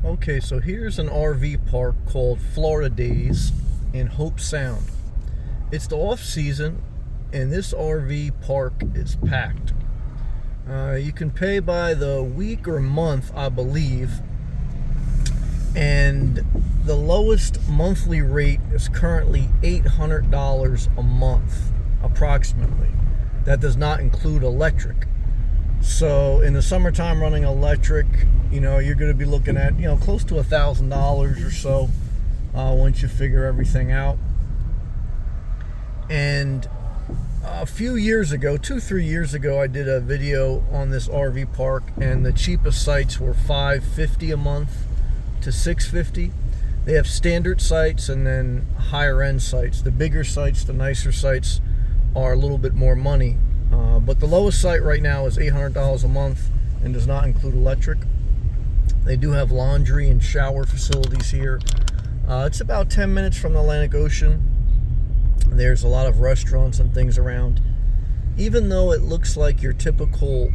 Okay, so here's an RV park called Florida Days in Hope Sound. It's the off season, and this RV park is packed. You can pay by the week or month, I believe, and the lowest monthly rate is currently $800 a month, approximately. That does not include electric. So in the summertime, running electric, you're going to be looking at, close to $1,000 or so once you figure everything out. And a few years ago, 2-3 years ago, I did a video on this RV park, and the cheapest sites were $550 a month to $650. They have standard sites and then higher end sites. The bigger sites, the nicer sites, are a little bit more money. But the lowest site right now is $800 a month and does not include electric. They do have laundry and shower facilities here. It's about 10 minutes from the Atlantic Ocean. There's a lot of restaurants and things around. Even though it looks like your typical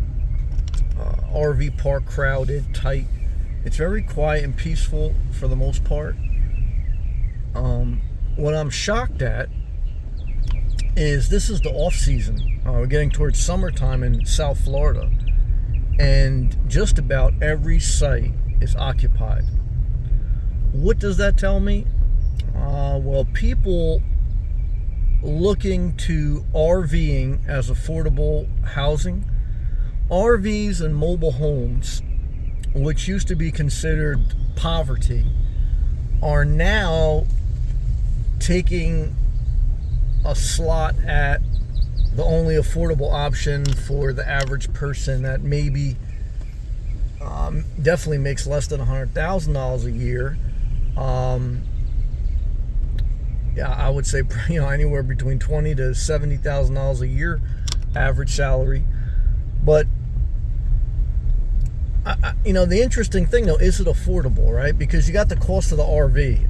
RV park, crowded, tight, it's very quiet and peaceful for the most part. What I'm shocked at is this is the off season. We're getting towards summertime in South Florida, and just about every site is occupied. What does that tell me? Well, people looking to RVing as affordable housing, RVs and mobile homes, which used to be considered poverty, are now taking a slot at the only affordable option for the average person that maybe definitely makes less than $100,000 a year. I would say anywhere between $20,000 to $70,000 a year average salary. But the interesting thing though, is it affordable, right? Because you got the cost of the RV.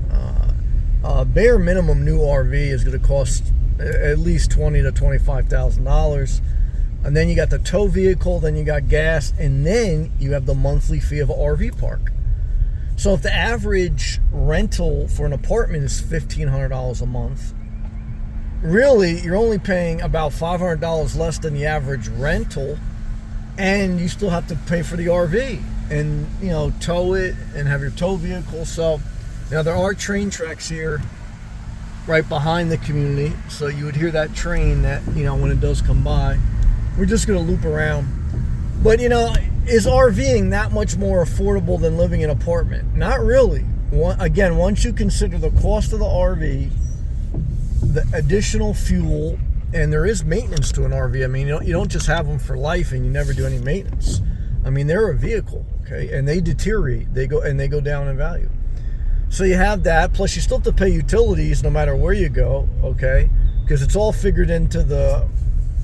Bare minimum new RV is going to cost at least $20,000 to $25,000, and then you got the tow vehicle, then you got gas, and then you have the monthly fee of an RV park. So if the average rental for an apartment is $1,500 a month, really you're only paying about $500 less than the average rental, and you still have to pay for the RV and tow it and have your tow vehicle. So now there are train tracks here right behind the community, so you would hear that train that when it does come by. We're just going to loop around. But is RVing that much more affordable than living in an apartment? Not really. Again, once you consider the cost of the RV, the additional fuel, and there is maintenance to an RV. I mean, you don't just have them for life and you never do any maintenance. I mean, they're a vehicle, okay, and they deteriorate. They go down in value. So you have that, plus you still have to pay utilities no matter where you go, okay? Because it's all figured into the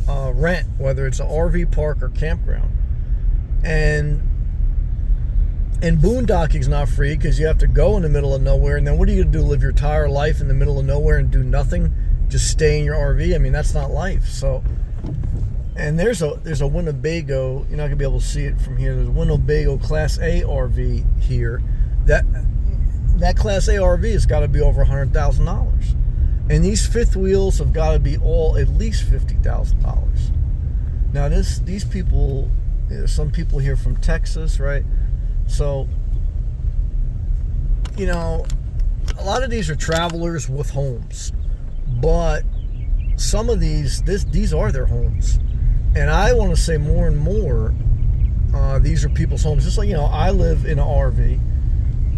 rent, whether it's an RV park or campground. And boondocking is not free because you have to go in the middle of nowhere. And then what are you going to do, live your entire life in the middle of nowhere and do nothing? Just stay in your RV? I mean, that's not life. So, and there's a Winnebago, you're not going to be able to see it from here. There's a Winnebago Class A RV here. That Class A RV has got to be over $100,000. And these fifth wheels have got to be all at least $50,000. Now these people, some people here from Texas, right? So, a lot of these are travelers with homes. But some of these are their homes. And I want to say more and more, these are people's homes. Just like, I live in an RV.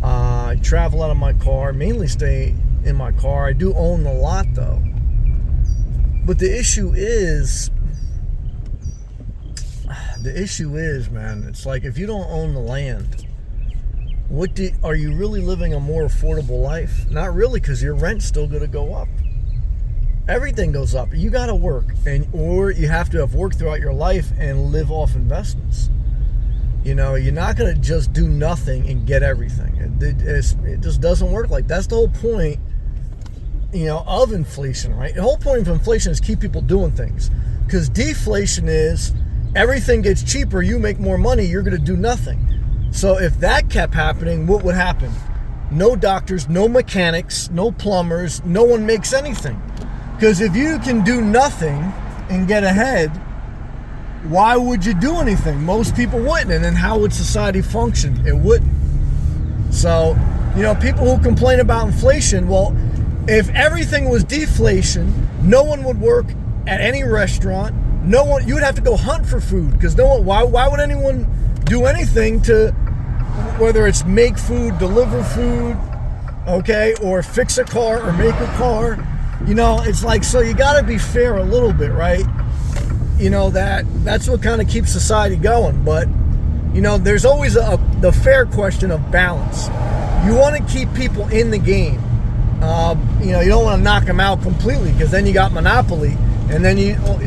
I travel out of my car, mainly stay in my car. I do own the lot though. But the issue is, man, it's like if you don't own the land, are you really living a more affordable life? Not really, because your rent's still going to go up. Everything goes up. You got to work, or you have to have worked throughout your life and live off investments. You're not going to just do nothing and get everything. It just doesn't work like that. That's the whole point, of inflation, right? The whole point of inflation is keep people doing things. Because deflation is everything gets cheaper, you make more money, you're going to do nothing. So if that kept happening, what would happen? No doctors, no mechanics, no plumbers, no one makes anything. Because if you can do nothing and get ahead, why would you do anything? Most people wouldn't. And then how would society function? It wouldn't. So, people who complain about inflation, well, if everything was deflation, no one would work at any restaurant. No one, you would have to go hunt for food, because why would anyone do anything to, whether it's make food, deliver food, okay, or fix a car or make a car? It's like, so you got to be fair a little bit, right? That's what kind of keeps society going. But there's always the fair question of balance. You want to keep people in the game. You don't want to knock them out completely, because then you got monopoly, and then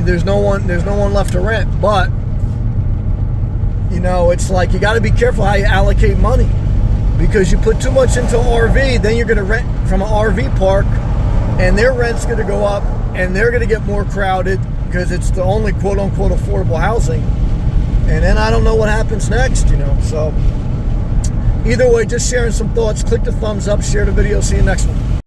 there's no one left to rent. But it's like you got to be careful how you allocate money, because you put too much into RV, then you're going to rent from an RV park, and their rent's going to go up, and they're going to get more crowded because it's the only quote-unquote affordable housing. And then I don't know what happens next, So either way, just sharing some thoughts. Click the thumbs up, share the video. See you next one.